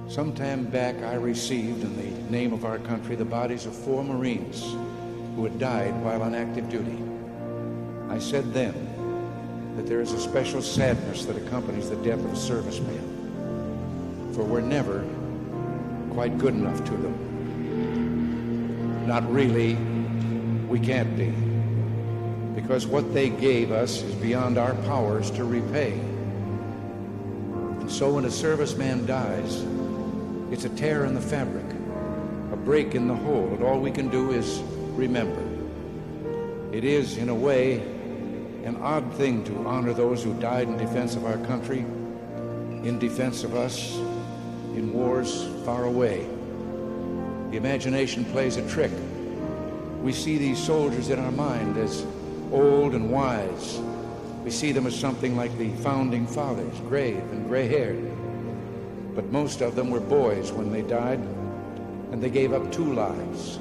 Some time back, I received, in the name of our country, the bodies of 4 Marines who had died while on active duty. I said then that there is a special sadness that accompanies the death of a serviceman, for we're never quite good enough to them. Not really, we can't be, because what they gave us is beyond our powers to repay. And so when a serviceman dies, it's a tear in the fabric, a break in the whole, and all we can do is remember. It is, in a way, an odd thing to honor those who died in defense of our country, in defense of us, in wars far away. The imagination plays a trick. We see these soldiers in our mind as old and wise. We see them as something like the founding fathers, grave and gray-haired. But most of them were boys when they died, and they gave up 2 lives,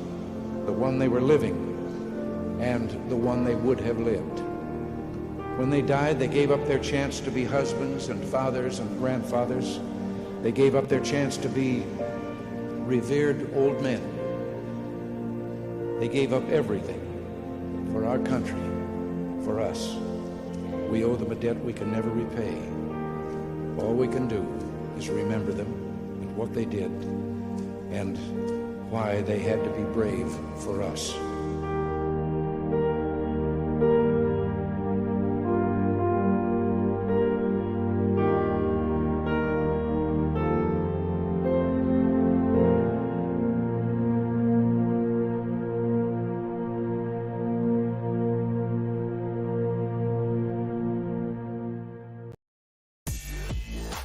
the one they were living and the one they would have lived. When they died, they gave up their chance to be husbands and fathers and grandfathers. They gave up their chance to be revered old men. They gave up everything for our country, for us. We owe them a debt we can never repay. All we can do is remember them and what they did and why they had to be brave for us.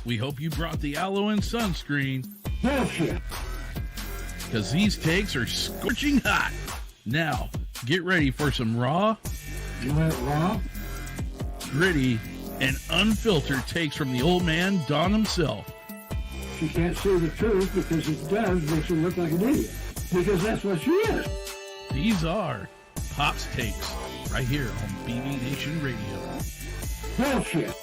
We hope you brought the aloe and sunscreen. Bullshit. Because these takes are scorching hot. Now, get ready for some raw, You went raw? gritty, and unfiltered takes from the old man, Don himself. She can't say the truth because it does makes her look like an idiot. Because that's what she is. These are Pop's Takes, right here on BB Nation Radio. Bullshit.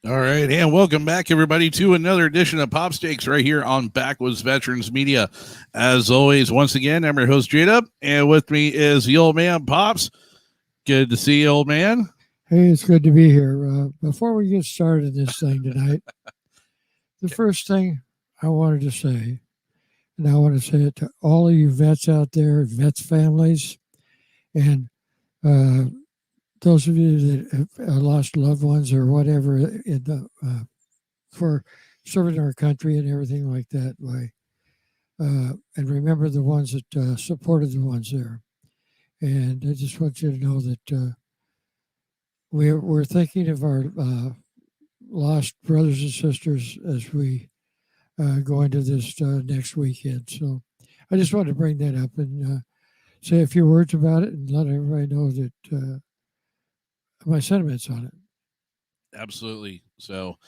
All right, and welcome back, everybody, to another edition of Pop Stakes right here on Backwoods Veterans Media. As always, once again, I'm your host, J-Dub, and with me is the old man, Pops. Good to see you, old man. Hey, it's good to be here. Before we get started this thing tonight, the first thing I wanted to say, and I want to say it to all of you vets out there, vets families, and those of you that have lost loved ones or whatever in the for serving our country and everything like that way. And remember the ones that supported the ones there. And I just want you to know that we're thinking of our lost brothers and sisters as we go into this next weekend. So I just wanted to bring that up and say a few words about it and let everybody know that my sentiments on it. Absolutely. So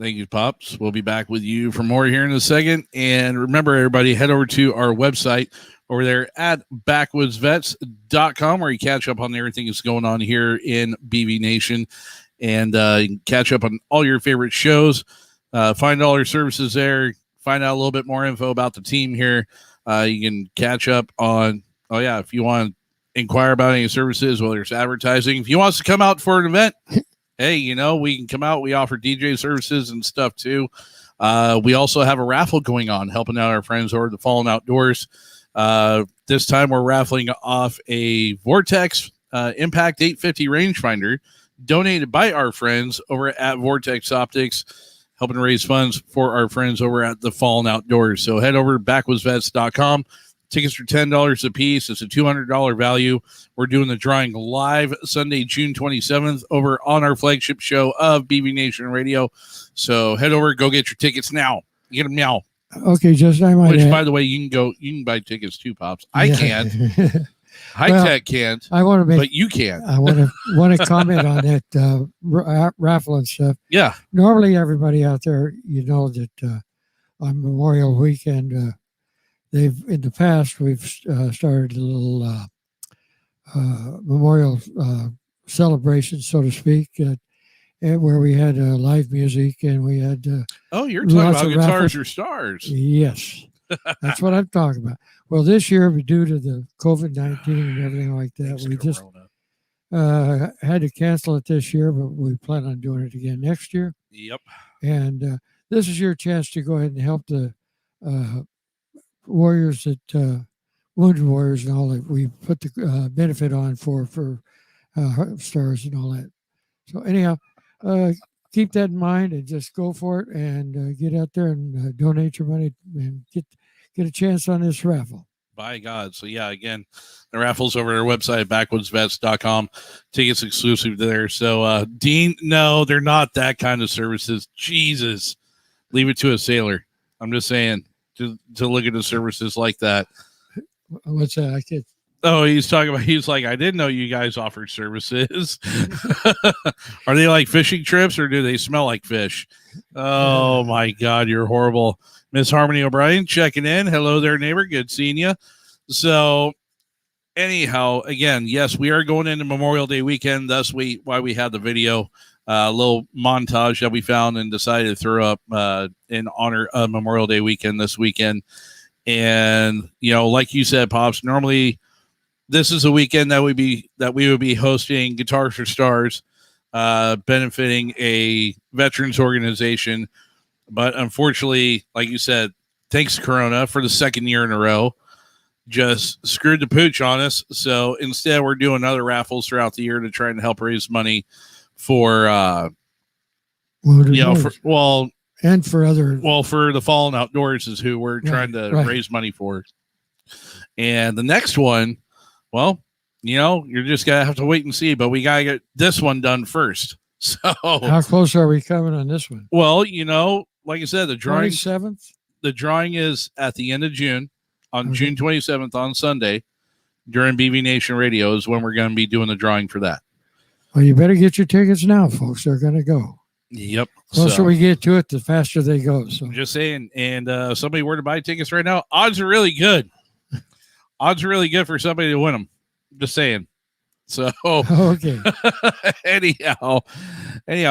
thank you, Pops. We'll be back with you for more here in a second. And remember, everybody, head over to our website over there at backwoodsvets.com where you catch up on everything that's going on here in BB Nation and you can catch up on all your favorite shows, find all your services there, find out a little bit more info about the team here. You can catch up on, if you want to inquire about any services, whether it's advertising. If you want us to come out for an event, hey, we can come out. We offer DJ services and stuff too. We also have a raffle going on, helping out our friends over at the Fallen Outdoors. This time we're raffling off a Vortex Impact 850 rangefinder donated by our friends over at Vortex Optics, helping raise funds for our friends over at the Fallen Outdoors. So head over to backwoodsvets.com. Tickets are $10 a piece. It's a $200 value. We're doing the drawing live Sunday, June 27th over on our flagship show of BB Nation Radio. So head over, go get your tickets now. Get them now. Okay, just I might Which, add, by the way, you can buy tickets too, Pops. I can't. High Tech can't. I want to make, but you can. I want to comment on that raffle and stuff. Yeah. Normally, everybody out there, that on Memorial Weekend, in the past we've started a little memorial celebration, so to speak, where we had live music and we had you're talking lots about of Guitars raffles. or Stars. Yes, that's what I'm talking about. Well, this year, due to the COVID-19 and everything like that, Thanks, we just Corona. had to cancel it this year, but we plan on doing it again next year. Yep. And this is your chance to go ahead and help the warriors that wounded warriors and all that we put the benefit on for stars and all that. So anyhow, keep that in mind and just go for it and get out there and donate your money and get a chance on this raffle. By God. So yeah, again, the raffle's over at our website, backwoodsvets.com. Tickets exclusive there. So Dean, no, they're not that kind of services. Jesus. Leave it to a sailor. I'm just saying to look at the services like that. What's that? I can't. Oh, he's like, I didn't know you guys offered services. Are they like fishing trips or do they smell like fish? Oh my God, you're horrible. Miss Harmony O'Brien checking in. Hello there, neighbor. Good seeing you. So anyhow, again, yes, we are going into Memorial Day weekend. That's why we had the video, little montage that we found and decided to throw up in honor of Memorial Day weekend this weekend. And, like you said, Pops, normally this is a weekend that we would be hosting Guitars for Stars, benefiting a veterans organization. But unfortunately, like you said, thanks to Corona for the second year in a row, just screwed the pooch on us. So instead, we're doing other raffles throughout the year to try and help raise money for, and for other. Well, for the Fallen Outdoors is who we're trying to raise money for. And the next one, well, you're just going to have to wait and see, but we got to get this one done first. So how close are we coming on this one? Well, like I said, the drawing 27th. The drawing is at the end of June, on June 27th on Sunday, during BB Nation Radio is when we're going to be doing the drawing for that. Well, you better get your tickets now, folks. They're going to go. Yep. The closer we get to it, the faster they go. So I'm just saying, and somebody were to buy tickets right now, odds are really good. Odds are really good for somebody to win them. Just saying. So okay. anyhow,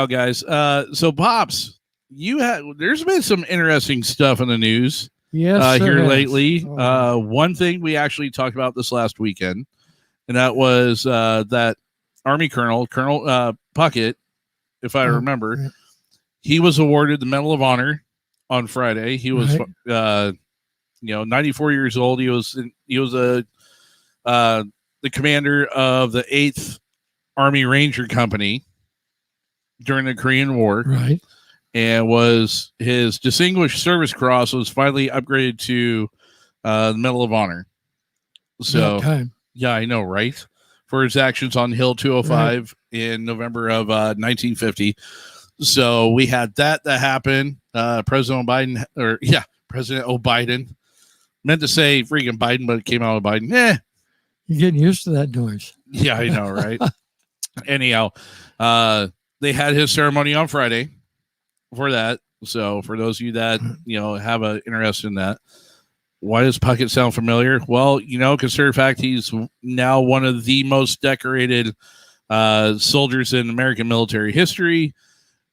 guys. So Pops, there's been some interesting stuff in the news. Yes, here lately. One thing we actually talked about this last weekend, and that was that Army Colonel Puckett, if I remember, he was awarded the Medal of Honor on Friday. He was 94 years old. He was the commander of the 8th Army Ranger Company during the Korean War. Right. And his Distinguished Service Cross was finally upgraded to the Medal of Honor. So, yeah, I know, right? For his actions on Hill 205 in November of 1950. So we had that happen. President O'Biden. Meant to say freaking Biden, but it came out of Biden. You're getting used to that noise. Yeah, I know, right? Anyhow, they had his ceremony on Friday for that. So for those of you that, have an interest in that, why does Puckett sound familiar? Well, consider the fact he's now one of the most decorated soldiers in American military history,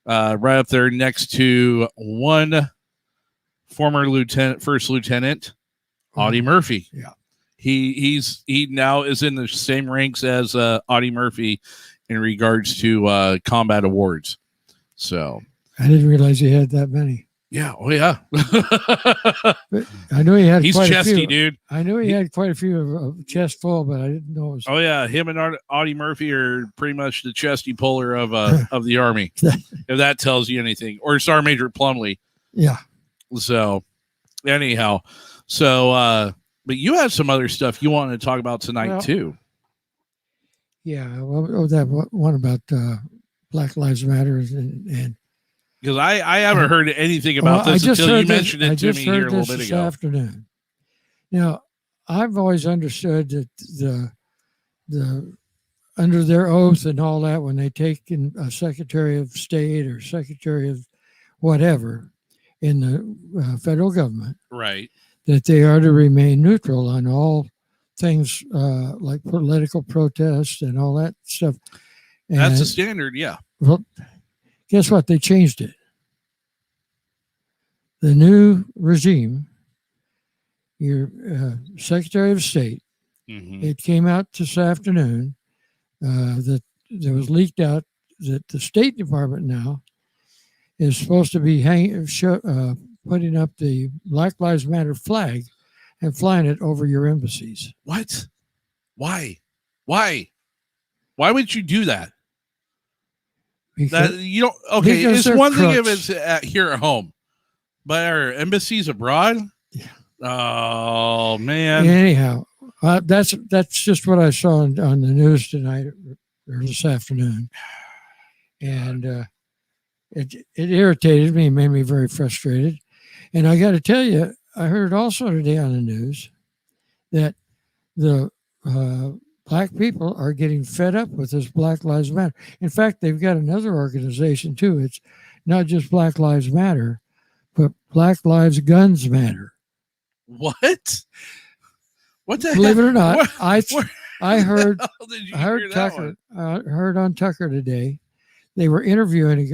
right up there next to one former first lieutenant, Audie Murphy. Yeah. He now is in the same ranks as Audie Murphy in regards to combat awards. So I didn't realize he had that many. Yeah. Oh yeah. I knew he had. He's quite chesty, a few. dude. I knew he had quite a few of chest full, but I didn't know. Oh yeah, him and Audie Murphy are pretty much the chesty puller of the Army. If that tells you anything, or Sergeant Major Plumley. Yeah. So, anyhow, but you had some other stuff you wanted to talk about tonight too. Yeah, well, that one about Black Lives Matter and because I haven't heard anything about this until you mentioned it to me here a little bit ago. Afternoon. Now, I've always understood that the under their oath and all that, when they take in a Secretary of State or Secretary of whatever in the federal government, right, that they are to remain neutral on all things like political protests and all that stuff. That's the And, standard. Yeah. well, guess what? They changed it. The new regime, your Secretary of State, Mm-hmm. it came out this afternoon that there was leaked out that the State Department now is supposed to be putting up the Black Lives Matter flag and flying it over your embassies. What? Why? Why would you do that? Because, That you don't. Okay, because it's they're one thing if crooks. it's here at home, but our embassies abroad. Yeah. Oh man. Anyhow, that's just what I saw on the news tonight or this afternoon, and it irritated me, made me very frustrated. And I got to tell you, I heard also today on the news that the black people are getting fed up with this Black Lives Matter. In fact, they've got another organization too. It's not just Black Lives Matter, but Black Lives Guns Matter. What? What the Believe it heck? or not, Where- I heard How did you I hear heard that Tucker. one? I heard on Tucker today. They were interviewing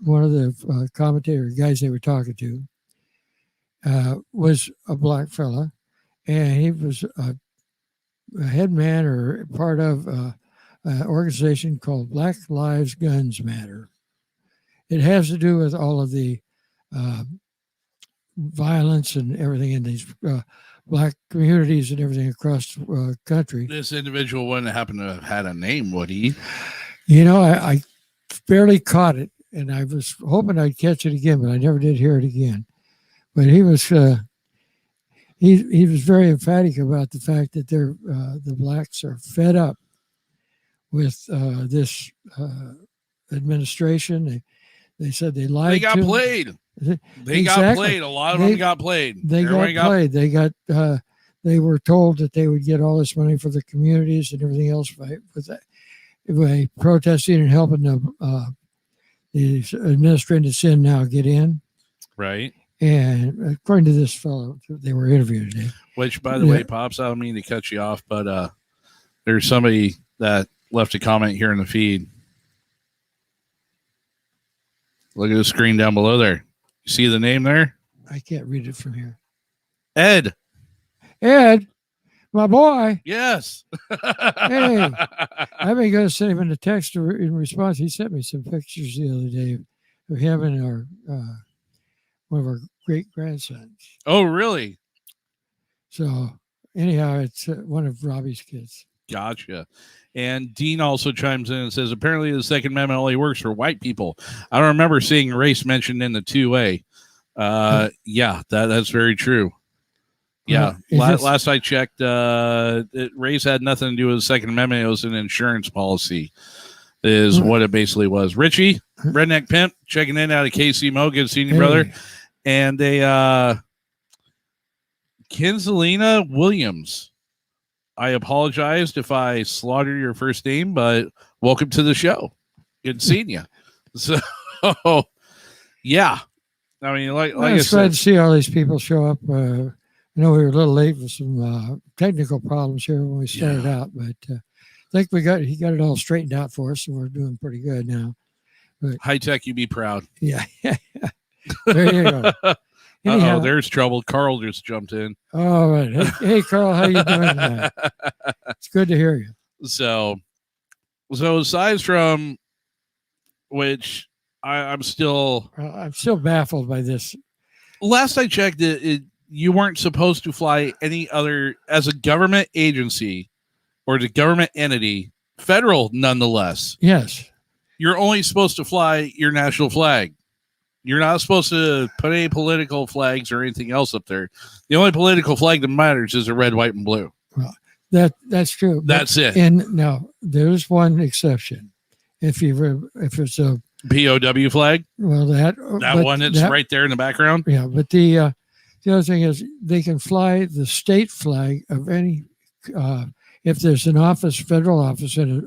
one of the commentator guys they were talking to. Was a black fella, and he was a head man or part of an organization called Black Lives Guns Matter. It has to do with all of the violence and everything in these black communities and everything across the country. This individual wouldn't happen to have had a name, would he? You know, I barely caught it, and I was hoping I'd catch it again, but I never did hear it again. But he was he was very emphatic about the fact that the blacks are fed up with this administration. They said they lied. They got to played. them. They got played. A lot of them got played. They Everybody got played. They got. They were told that they would get all this money for the communities and everything else by protesting and helping the administrative sin now get in. Right. And according to this fellow, they were interviewed today. Which, by the way, Pops, I don't mean to cut you off, but there's somebody that left a comment here in the feed. Look at the screen down below there. You see the name there? I can't read it from here. Ed, my boy. yes. Hey, I've been going to send him in a text in response. He sent me some pictures the other day of him and our one of our great grandsons. Oh, really? So anyhow, it's one of Robbie's kids. Gotcha. And Dean also chimes in and says, apparently the Second Amendment only works for white people. I don't remember seeing race mentioned in the 2A. Yeah, that's very true. Yeah. Last I checked, race had nothing to do with the Second Amendment. It was an insurance policy is what it basically was. Richie, Redneck Pimp, checking in out of KCMO. Good seeing you, brother. And Kinselina Williams. I apologized if I slaughtered your first name, but welcome to the show. Good seeing you. So, yeah. I mean, like I was glad to see all these people show up. I know we were a little late with some technical problems here when we started out, but I think he got it all straightened out for us, and we're doing pretty good now. But, high tech, you be proud. Yeah. There you go. Anyhow, there's trouble. Carl just jumped in. All right. Hey, Carl, how you doing tonight? It's good to hear you. So aside from which I'm still baffled by this. Last I checked, you weren't supposed to fly any other as a government agency or the government entity, federal nonetheless. Yes. You're only supposed to fly your national flag. You're not supposed to put any political flags or anything else up there. The only political flag that matters is a red, white, and blue. Well, that's true. That's it. And now there's one exception. If it's a POW flag, well, that one that's right there in the background. Yeah, but the other thing is they can fly the state flag of any if there's an office, federal office in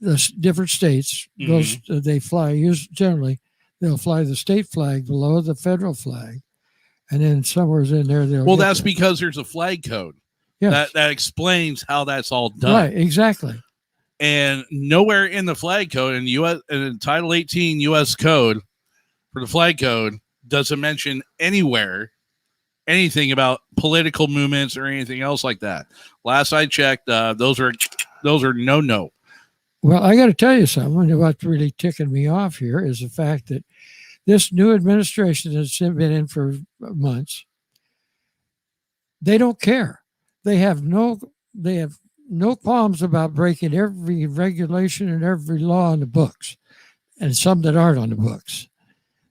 the different states. Those they fly. Generally, they'll fly the state flag below the federal flag, and then somewhere in there they'll. Well, that's because there's a flag code. Yes. That explains how that's all done. Right, exactly. And nowhere in the flag code and in Title 18 U.S. code for the flag code does it mention anywhere anything about political movements or anything else like that. Last I checked, those are no. Well, I got to tell you something. What's really ticking me off here is the fact that this new administration that's been in for months, they don't care. They have no qualms about breaking every regulation and every law in the books, and some that aren't on the books.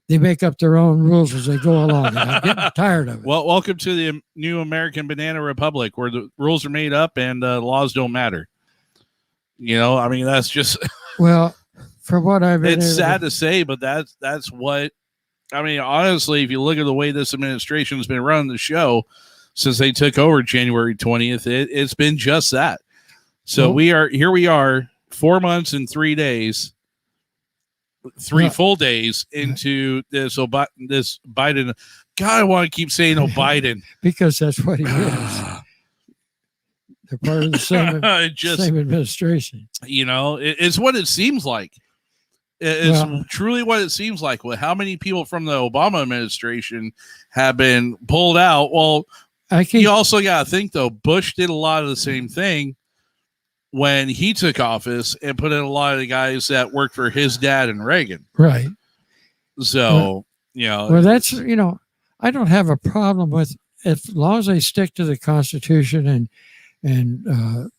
They make up their own rules as they go along, and I'm getting tired of it. Well, welcome to the new American Banana Republic, where the rules are made up and laws don't matter. I mean, that's just well, from what I've been. It's sad to say, but that's what. I mean, honestly, if you look at the way this administration has been running the show since they took over January 20th, it's been just that. So we are 4 months and 3 days, full days into this Biden. God, I want to keep saying Biden because that's what he is. They're part of the same administration. It's what it seems like. It's truly what it seems like. Well, how many people from the Obama administration have been pulled out? Well, you also got to think, though, Bush did a lot of the same thing when he took office and put in a lot of the guys that worked for his dad and Reagan. Right. So, Well, that's, I don't have a problem with, as long as they stick to the Constitution and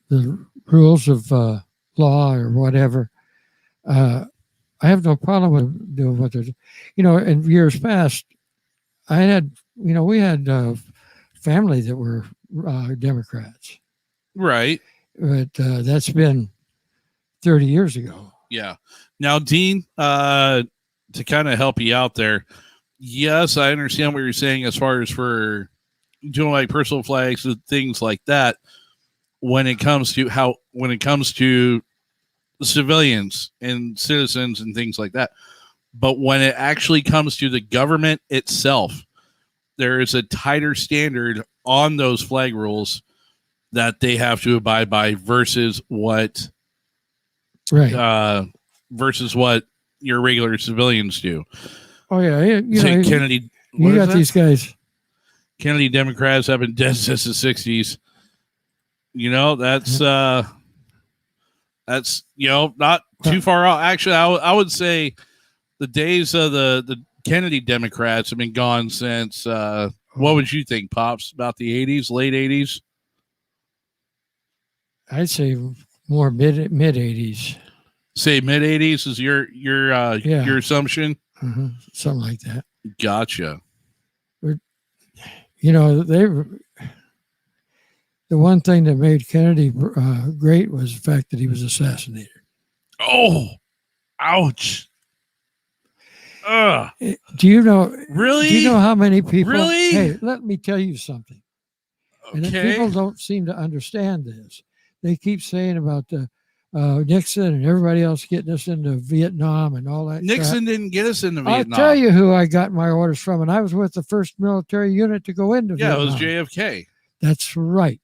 the rules of law or whatever. I have no problem with doing what they're doing. In years past, we had family that were Democrats. Right. But that's been 30 years ago. Yeah. Now, Dean, to kind of help you out there, yes, I understand what you're saying as far as for doing like personal flags and things like that. When it comes to civilians and citizens and things like that. But when it actually comes to the government itself, there is a tighter standard on those flag rules that they have to abide by versus what your regular civilians do. Oh yeah, Kennedy. You got these guys. Kennedy Democrats have been dead since the 60s. That's not too far out. Actually, I would say the days of the Kennedy Democrats have been gone since. What would you think, Pops, about the 80s, late 80s? I'd say more mid 80s. Say mid 80s is your assumption. Mm-hmm. Something like that. Gotcha. The one thing that made Kennedy great was the fact that he was assassinated. Oh, ouch. Do you know? Really? Do you know how many people? Really? Hey, let me tell you something. Okay. And people don't seem to understand this. They keep saying about Nixon and everybody else getting us into Vietnam and all that. Nixon didn't get us into Vietnam. I'll tell you who I got my orders from, and I was with the first military unit to go into Vietnam. Yeah, it was JFK. That's right.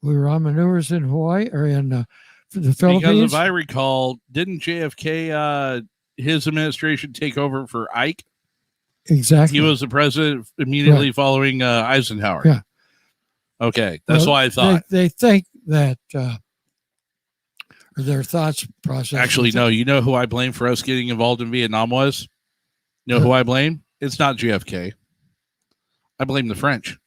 We were on maneuvers in Hawaii or in the Philippines. Because if I recall, didn't JFK, his administration take over for Ike? Exactly. He was the president immediately following Eisenhower. Yeah. Okay, that's why I thought. They think that their thoughts process. Actually, no. You know who I blame for us getting involved in Vietnam was? You know who I blame? It's not JFK. I blame the French.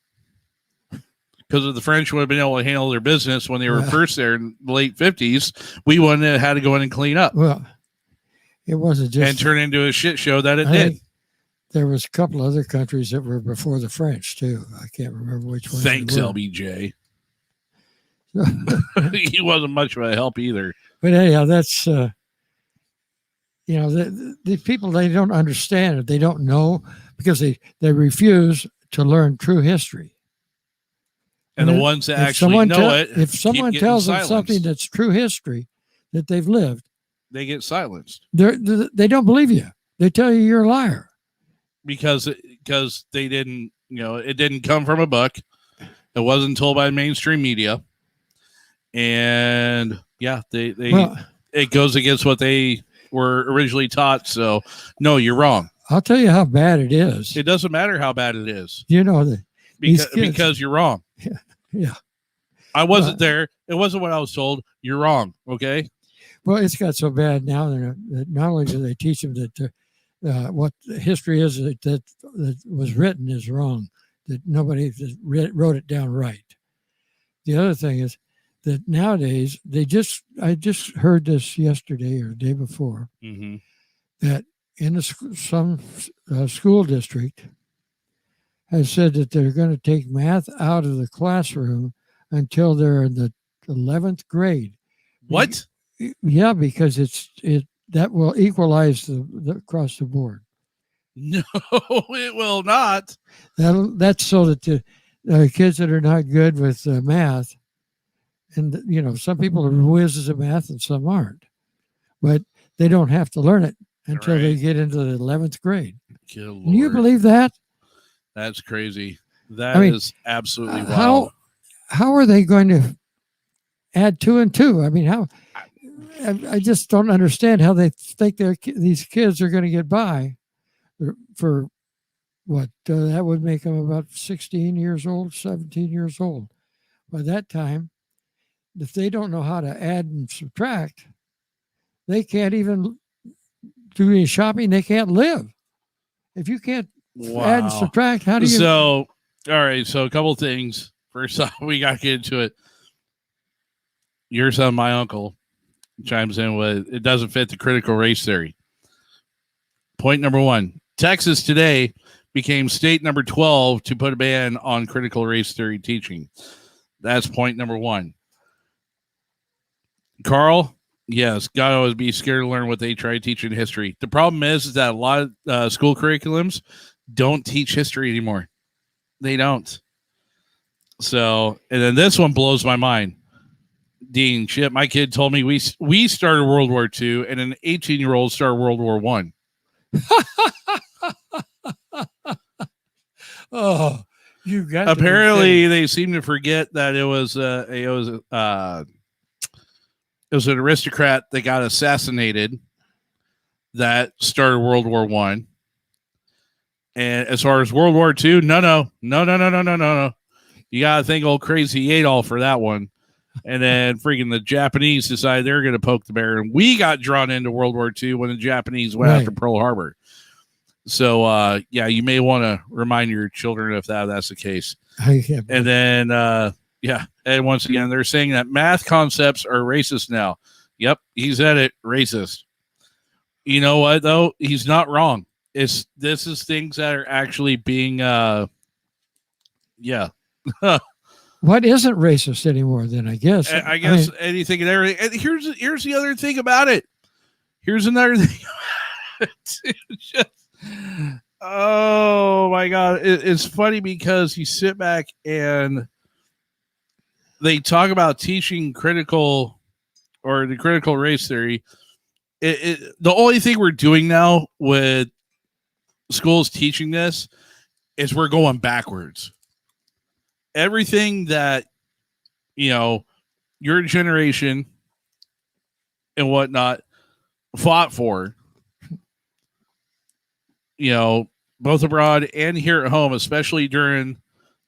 Because if the French would have been able to handle their business when they were first there in the late 50s, we wouldn't have had to go in and clean up. Well, it wasn't just... And turn into a shit show that it did. There was a couple other countries that were before the French, too. I can't remember which ones. Thanks, LBJ. He wasn't much of a help either. But anyhow, that's... the people, they don't understand it. They don't know because they refuse to learn true history. And the ones that actually know it, if someone tells them something that's true history that they've lived, they get silenced. They don't believe you. They tell you you're a liar because they didn't. It didn't come from a book. It wasn't told by mainstream media, and Yeah, Well, it goes against what they were originally taught. So, no, you're wrong. I'll tell you how bad it is. It doesn't matter how bad it is You know that because you're wrong. Yeah. I wasn't there. It wasn't what I was told. You're wrong. Okay. Well, it's got so bad now that not only do they teach them that what history is that was written is wrong, that nobody wrote it down right. The other thing is that nowadays I just heard this yesterday or the day before that in some school district has said that they're going to take math out of the classroom until they're in the 11th grade. What? Yeah, because that will equalize the across the board. No, it will not. That's so that the kids that are not good with math, and some people are whizzes at math and some aren't, but they don't have to learn it until they get into the 11th grade. Can you believe that? That's crazy. That is absolutely wild. How are they going to add 2 and 2? I mean, how? I just don't understand how they think these kids are going to get by for what that would make them about 16 years old, 17 years old. By that time, if they don't know how to add and subtract, they can't even do any shopping. They can't live. If you can't add and subtract, how do you? So, all right. So a couple of things. First off, we got to get into it. Your son, my uncle, chimes in with, it doesn't fit the critical race theory. Point number 1, Texas today became state number 12 to put a ban on critical race theory teaching. That's point number 1. Carl, yes, got to always be scared to learn what they try teaching history. The problem is that a lot of school curriculums don't teach history anymore. They don't. So, and then this one blows my mind. Dean, shit, my kid told me we started World War II and an 18-year-old started World War I. Oh, you got. Apparently, they seem to forget that it was an aristocrat that got assassinated that started World War I. And as far as World War II, no. You got to thank old Crazy Adolf for that one. And then freaking the Japanese decided they're going to poke the bear. And we got drawn into World War II when the Japanese went after Pearl Harbor. So, yeah, you may want to remind your children if that's the case. And then, and once again, they're saying that math concepts are racist now. Yep, he said it, racist. You know what, though? He's not wrong. This is things that are actually being, What isn't racist anymore? Then I guess anything and everything. And here's the other thing about it. Here's another thing. Oh my God! It's funny because you sit back and they talk about teaching the critical race theory. The only thing we're doing now with schools teaching this is we're going backwards. Everything that, your generation and whatnot fought for, both abroad and here at home, especially during,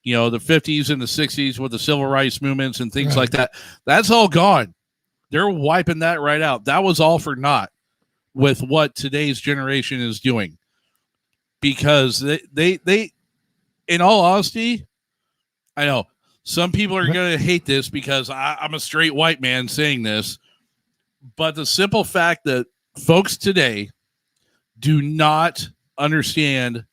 the 50s and the 60s with the civil rights movements and things like that, that's all gone. They're wiping that right out. That was all for naught with what today's generation is doing. Because they in all honesty, I know some people are going to hate this because I'm a straight white man saying this, but the simple fact that folks today do not understand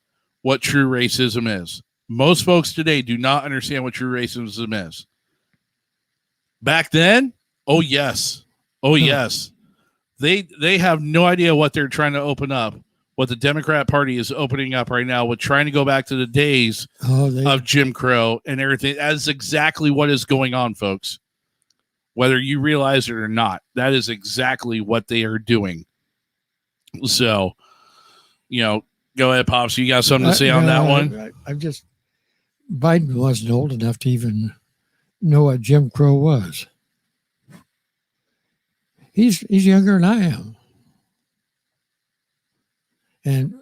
what true racism is. Most folks today do not understand what true racism is. Back then, oh yes. They have no idea what they're trying to open up. What the Democrat Party is opening up right now with trying to go back to the days of Jim Crow and everything. That's exactly what is going on, folks. Whether you realize it or not, that is exactly what they are doing. So, go ahead, Pops. You got something to say on that one? Biden wasn't old enough to even know what Jim Crow was. he's younger than I am. And,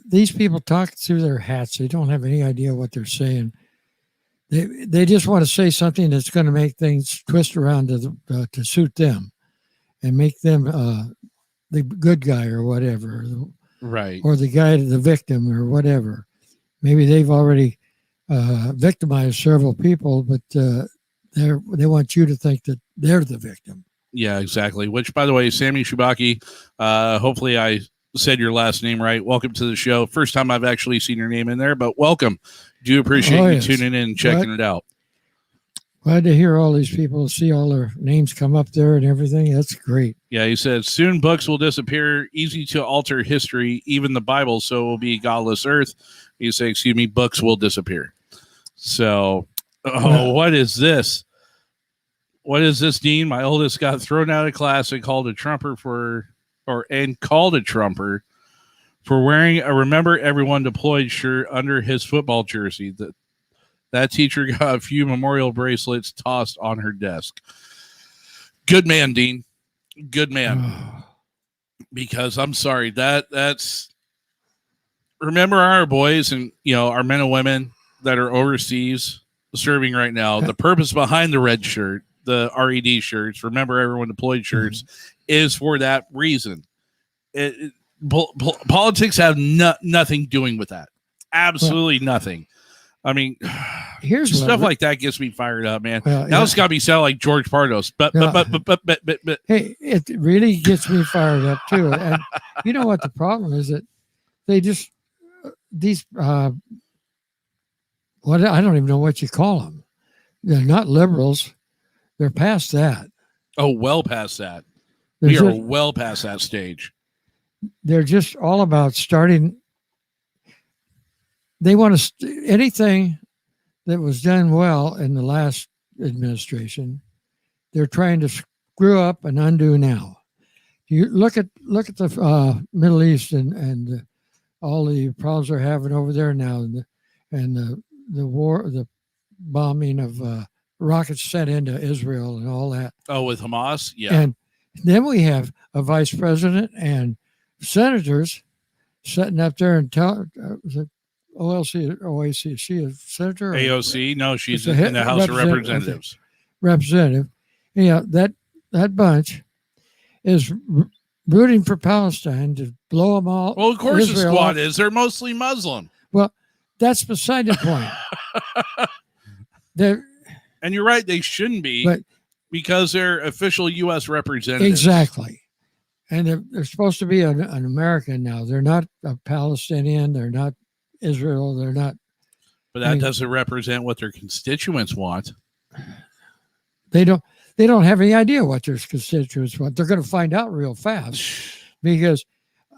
these people talk through their hats. They don't have any idea what they're saying. They just want to say something that's going to make things twist around to suit them and make them the good guy or whatever. Right. Or the guy, the victim or whatever. Maybe they've already victimized several people, but they want you to think that they're the victim. Yeah, exactly. Which, by the way, Sammy Shubaki, hopefully I said your last name right. Welcome to the show. First time I've actually seen your name in there, but welcome. Do appreciate you tuning in and checking it out. Glad to hear all these people, see all their names come up there and everything. That's great. Yeah, he said, soon books will disappear, easy to alter history, even the Bible, so it will be godless earth. He said, excuse me, books will disappear. So, what is this? What is this, Dean? My oldest got thrown out of class and called a trumper for wearing a Remember Everyone Deployed shirt under his football jersey. That teacher got a few memorial bracelets tossed on her desk. Good man, Dean. Good man. Because I'm sorry, that's remember our boys and our men and women that are overseas serving right now. The purpose behind the red shirt, the RED shirts, Remember Everyone Deployed shirts, is for that reason. Politics have nothing doing with that. Absolutely nothing. I mean, here's stuff like that gets me fired up, man. Well, now it's got to be sound like George Pardos. But. Hey, it really gets me fired up too. And you know what the problem is? That they just these I don't even know what you call them. They're not liberals. They're past that. Oh, well past that. We are well past that stage. They're just all about starting. They want to anything that was done well in the last administration. They're trying to screw up and undo now. You look at the Middle East and all the problems they're having over there now, and the war, the bombing of rockets sent into Israel and all that. Oh, with Hamas, yeah. And then we have a vice president and senators sitting up there and tell OAC. Is she a senator? AOC? No, she's in the House of Representatives. Representative. That bunch is rooting for Palestine to blow them all. Well, of course Israel the squad off. is. They're mostly Muslim. Well, that's beside the point. And you're right, they shouldn't be, because they're official U.S. representatives. Exactly. And they're supposed to be an American now. They're not a Palestinian. They're not Israel. They're not. But that doesn't represent what their constituents want. They don't have any idea what their constituents want. They're going to find out real fast, because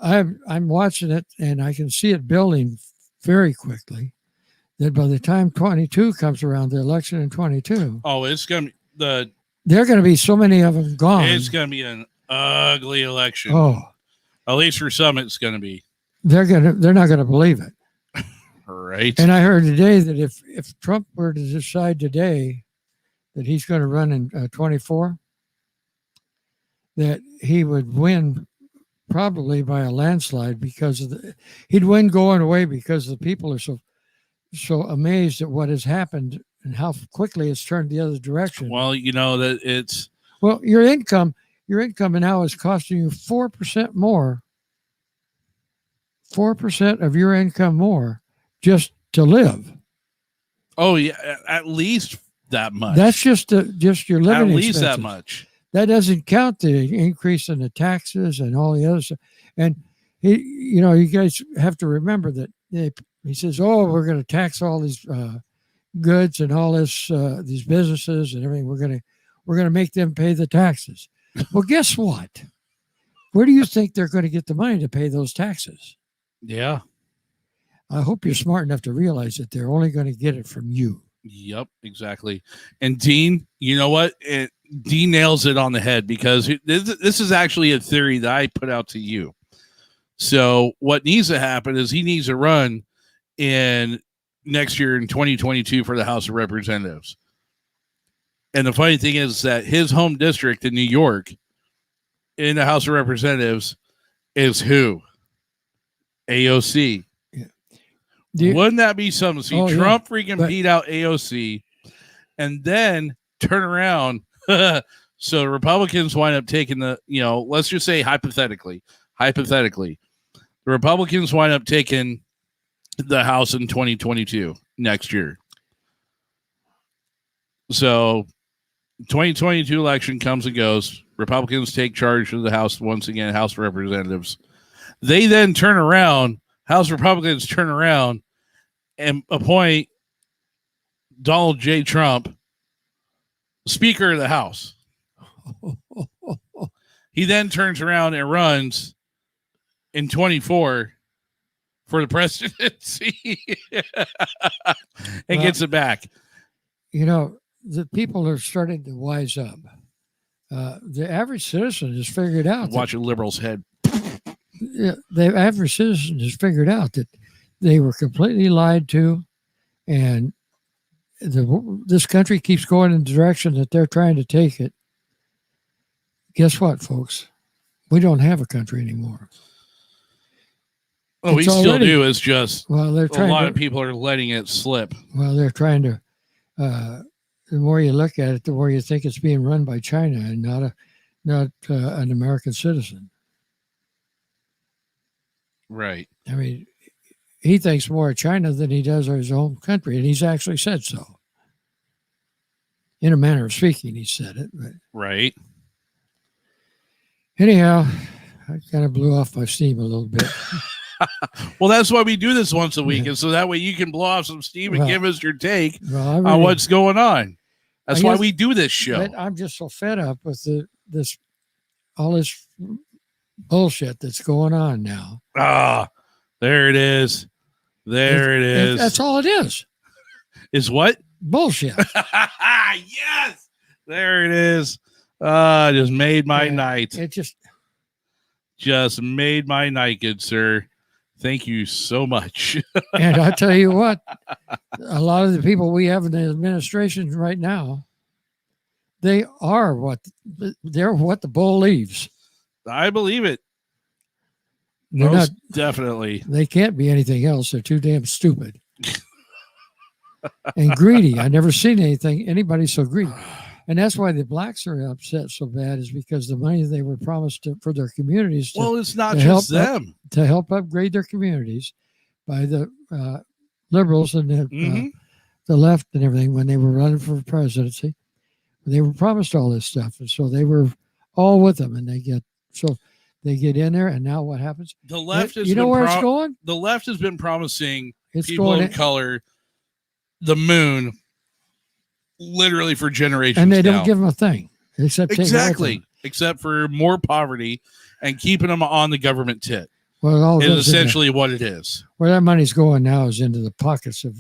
I'm watching it and I can see it building very quickly. That by the time 22 comes around, the election in 22. Oh, it's going to be there are going to be so many of them gone. It's going to be an ugly election. Oh, at least for some, it's going to be. They're not going to believe it. Right. And I heard today that if Trump were to decide today that he's going to run in 24, that he would win probably by a landslide, because he'd win going away, because the people are so amazed at what has happened and how quickly it's turned the other direction. Well, that it's. Well, your income now is costing you 4% more. 4% of your income more just to live. Oh yeah, at least that much. That's just your living. At least expenses. that much. That doesn't count the increase in the taxes and all the other stuff. And you guys have to remember that he says, "Oh, we're going to tax all these goods and all this these businesses and everything. We're going to make them pay the taxes." Well, guess what? Where do you think they're going to get the money to pay those taxes? Yeah. I hope you're smart enough to realize that they're only going to get it from you. Yep, exactly. And Dean, you know what? Dean nails it on the head, because this is actually a theory that I put out to you. So what needs to happen is he needs to run in next year in 2022 for the House of Representatives. And the funny thing is that his home district in New York in the House of Representatives is who? AOC. Wouldn't that be something? See, Trump freaking beat out AOC and then turn around. So the Republicans wind up taking let's just say hypothetically, the Republicans wind up taking the House in 2022 next year. So 2022 election comes and goes. Republicans take charge of the House once again, House of Representatives. They then turn around, House Republicans turn around and appoint Donald J. Trump Speaker of the House. He then turns around and runs in 24 for the presidency and gets it back. The people are starting to wise up. The average citizen has figured out. Watch a liberal's head. The average citizen has figured out that they were completely lied to, and this country keeps going in the direction that they're trying to take it. Guess what, folks? We don't have a country anymore. Well, we still do. It's just they're trying a lot of people are letting it slip. Well, they're trying to. The more you look at it, the more you think it's being run by China and not an American citizen. Right. I mean, he thinks more of China than he does of his own country, and he's actually said so. In a manner of speaking, he said it. But right. Anyhow, I kind of blew off my steam a little bit. Well, that's why we do this once a week, and so that way you can blow off some steam and give us your take on what's going on. That's why we do this show. I'm just so fed up with all this bullshit that's going on now. There it is. It is. That's all it is. Is what? Bullshit. Yes. There it is. Just made my night. It just made my night, good sir. Thank you so much. And I tell you what, a lot of the people we have in the administration right now, they're what the bull leaves. I believe it. Definitely. They can't be anything else. They're too damn stupid and greedy. I never seen anybody so greedy. And that's why the blacks are upset so bad, is because the money they were promised for their communities. It's not just them. To help upgrade their communities by the liberals and the left and everything, when they were running for presidency, they were promised all this stuff. And so they were all with them, and they get in there. And now what happens? The left is, it's going? The left has been promising people of color the moon literally for generations, and they now. don't give them a thing except for more poverty and keeping them on the government tit. Well, it all is essentially what it is. Where that money's going now is into the pockets of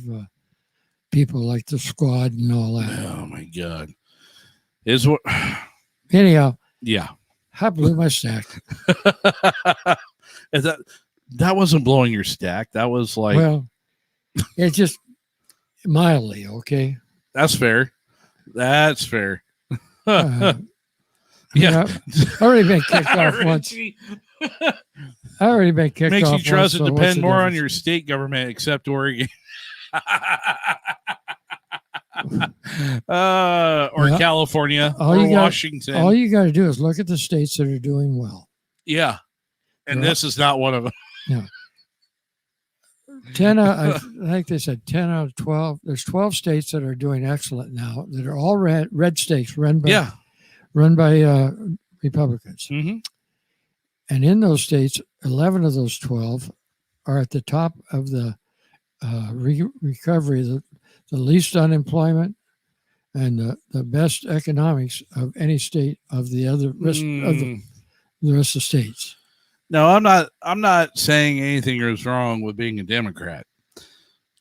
people like the Squad and all that. Oh my God! Is what? Anyhow, yeah, I blew my stack. That wasn't blowing your stack. That was like, it's just mildly okay. That's fair. Yeah. I've already been kicked off once. I've already been kicked Makes off. Makes you trust once, it depend more on your state government, except Oregon. Or California or Washington. All you got to do is look at the states that are doing well. Yeah. And this is not one of them. Yeah. 10 I think they said 10 out of 12. There's 12 states that are doing excellent now, that are all red states run by Republicans. Mm-hmm. And in those states, 11 of those 12 are at the top of the recovery, the least unemployment and the best economics of any state of the rest of the states. No, I'm not saying anything is wrong with being a Democrat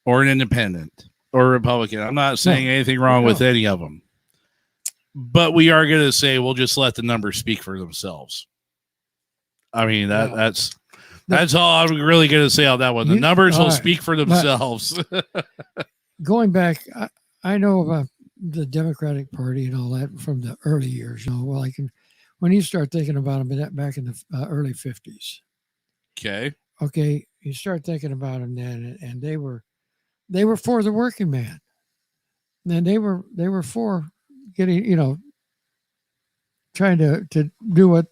or an independent or a Republican. I'm not saying anything wrong with any of them. But we are going to say we'll just let the numbers speak for themselves. I mean, that's all I'm really going to say on that one. The numbers will speak for themselves. Going back, I know about the Democratic Party and all that from the early years. When when you start thinking about them back in the early 50s. Okay. Okay, you start thinking about them then, and they were for the working man. And they were for getting, trying to do what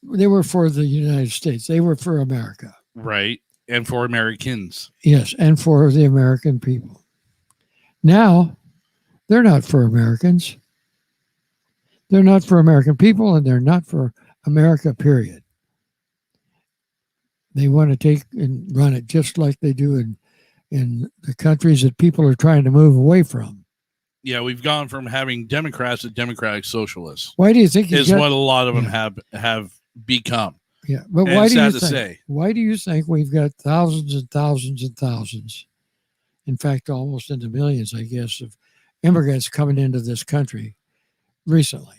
they were for the United States. They were for America. Right. And for Americans. Yes, and for the American people. Now, they're not for Americans. They're not for American people, and they're not for America, period. They want to take and run it just like they do in the countries that people are trying to move away from. Yeah, we've gone from having Democrats to democratic socialists. Why do you think what a lot of them have become? Yeah, but And why it's do you sad to think? say. Why do you think we've got thousands and thousands and thousands, in fact, almost into millions, I guess, of immigrants coming into this country recently?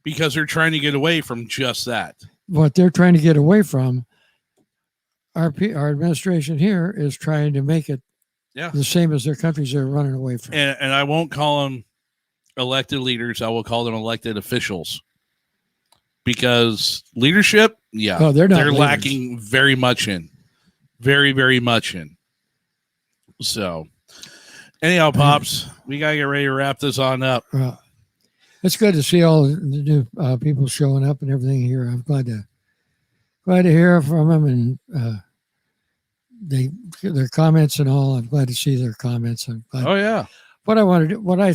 Because they're trying to get away from just that. What they're trying to get away from, our administration here is trying to make it the same as their countries they're running away from. And I won't call them elected leaders. I will call them elected officials. Because leadership, they're lacking very much in. Very, very much in. So, anyhow, Pops, we got to get ready to wrap this on up. It's good to see all the new people showing up and everything here. I'm glad to hear from them and their comments and all. I'm glad to see their comments. Oh yeah. What I want to do, what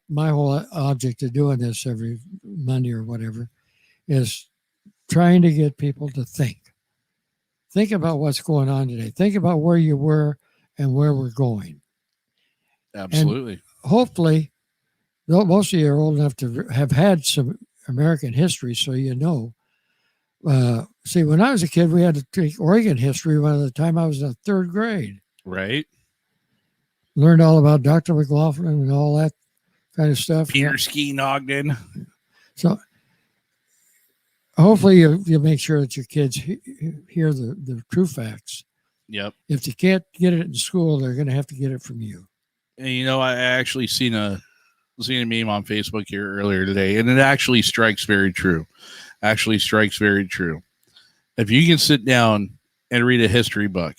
my whole object of doing this every Monday or whatever is trying to get people to think about what's going on today. Think about where you were and where we're going. Absolutely. And hopefully, most of you are old enough to have had some American history, so you know. See, when I was a kid, we had to take Oregon history by the time I was in the third grade. Right. Learned all about Dr. McLaughlin and all that kind of stuff. Peter Skeen Ogden. So hopefully you make sure that your kids hear the true facts. Yep. If they can't get it in school, they're going to have to get it from you. And I actually seen a meme on Facebook here earlier today, and it actually strikes very true. If you can sit down and read a history book,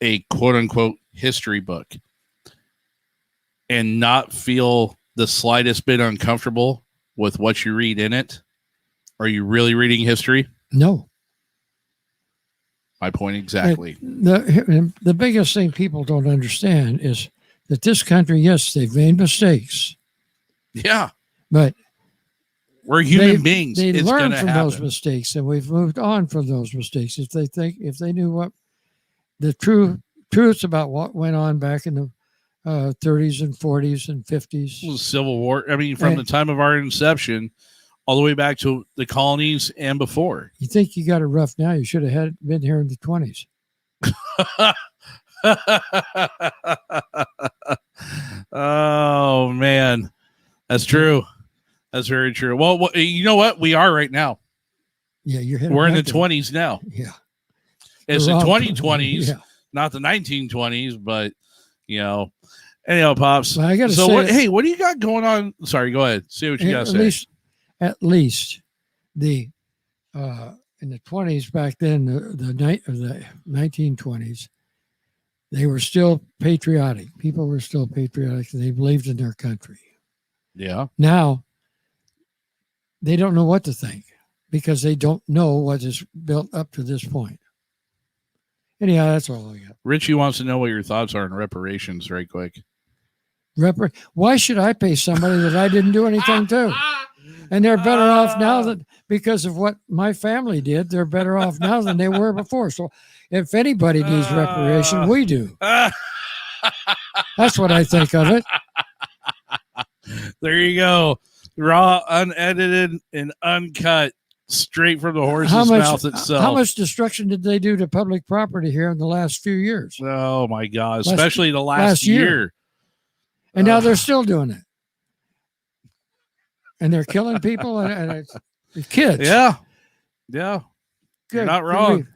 a quote unquote history book, and not feel the slightest bit uncomfortable with what you read in it, are you really reading history? No. My point exactly. The biggest thing people don't understand is that this country, yes, they've made mistakes. Yeah. But we're human beings. They it's learn from happen. those mistakes, and we've moved on from those mistakes. If they knew what the truths about what went on back in the 30s and 40s and 50s. Civil War. I mean, from the time of our inception all the way back to the colonies and before. You think you got it rough now? You should have been here in the 20s. Oh, man. That's true. That's very true. Well, you know what? We are right now. Yeah, we're in the 20s now. Yeah. It's the 2020s, not the 1920s, but, anyhow, Pops. Well, I gotta so, say what do you got going on? Sorry, go ahead. See what you got to say. At least the in the 20s back then, the 1920s, they were still patriotic. People were still patriotic. They believed in their country. Yeah. Now, they don't know what to think because they don't know what is built up to this point. Anyhow, that's all I got. Richie wants to know what your thoughts are on reparations right quick. Why should I pay somebody that I didn't do anything to? And they're better off now because of what my family did. They're better off now than they were before. So if anybody needs reparation, we do. That's what I think of it. There you go. Raw, unedited, and uncut, straight from the horse's mouth itself. How much destruction did they do to public property here in the last few years? Oh, my God. Especially the last year. And now they're still doing it. And they're killing people and it's kids. Yeah. You're not wrong.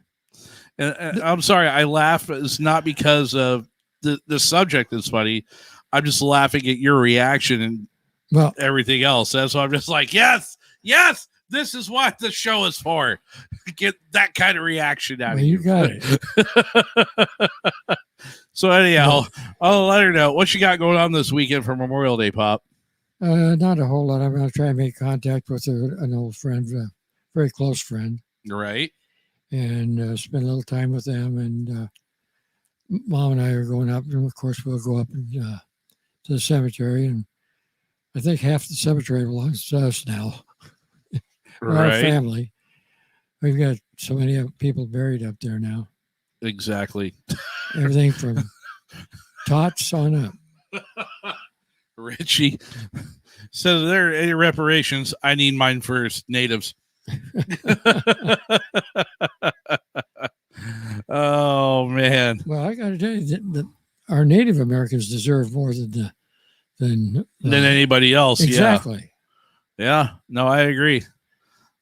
And I'm sorry. I laugh. It's not because of the subject that's funny. I'm just laughing at your reaction and everything else. That's why I'm just like, yes, Yes, this is what the show is for. Get that kind of reaction out Well, of you got it. So anyhow, I'll let her know what you got going on this weekend for Memorial Day, Pop. Not a whole lot. I'm going to try and make contact with an old friend, very close friend, Right. and spend a little time with them. And Mom and I are going up, and of course we'll go up to the cemetery. And I think half the cemetery belongs to us now. Our family. We've got so many people buried up there now. Exactly. Everything from tots on up. Richie says, "Are there any reparations? I need mine first, natives." Oh man. Well, I got to tell you that our Native Americans deserve more than anybody else. Exactly. Yeah. No, I agree.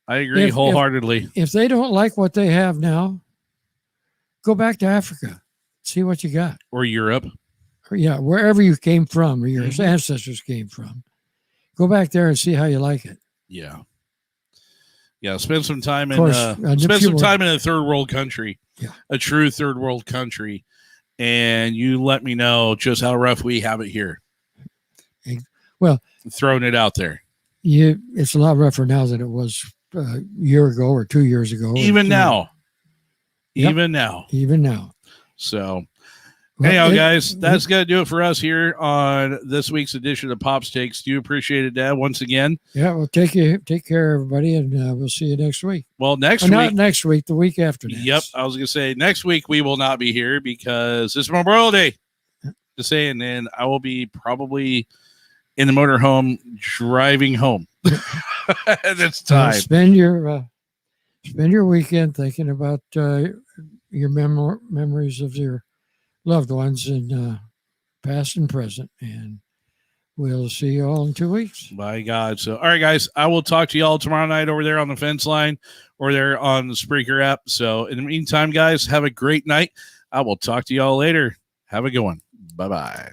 Wholeheartedly. If they don't like what they have now, go back to Africa, see what you got, or Europe. Yeah, wherever you came from or your ancestors came from. Go back there and see how you like it. Yeah. Yeah, spend some time in in a third world country. Yeah. A true third world country. And you let me know just how rough we have it here. Well, throwing it out there. It's a lot rougher now than it was a year ago or 2 years ago. Even now. Yep. Even now. So anyhow, guys, that's going to do it for us here on this week's edition of Pop's Takes. Do appreciate it, Dad, once again. Yeah, well, take care, everybody, and we'll see you next week. Well, next week. Not next week, the week after next. Yep, I was going to say next week we will not be here because it's Memorial Day. Just saying, and I will be probably in the motorhome driving home. It's time. Spend your weekend thinking about your memories of your loved ones in past and present, and we'll see you all in 2 weeks. By God. So, all right, guys, I will talk to you all tomorrow night over there on the fence line or there on the Spreaker app. So in the meantime, guys, have a great night. I will talk to you all later. Have a good one. Bye-bye.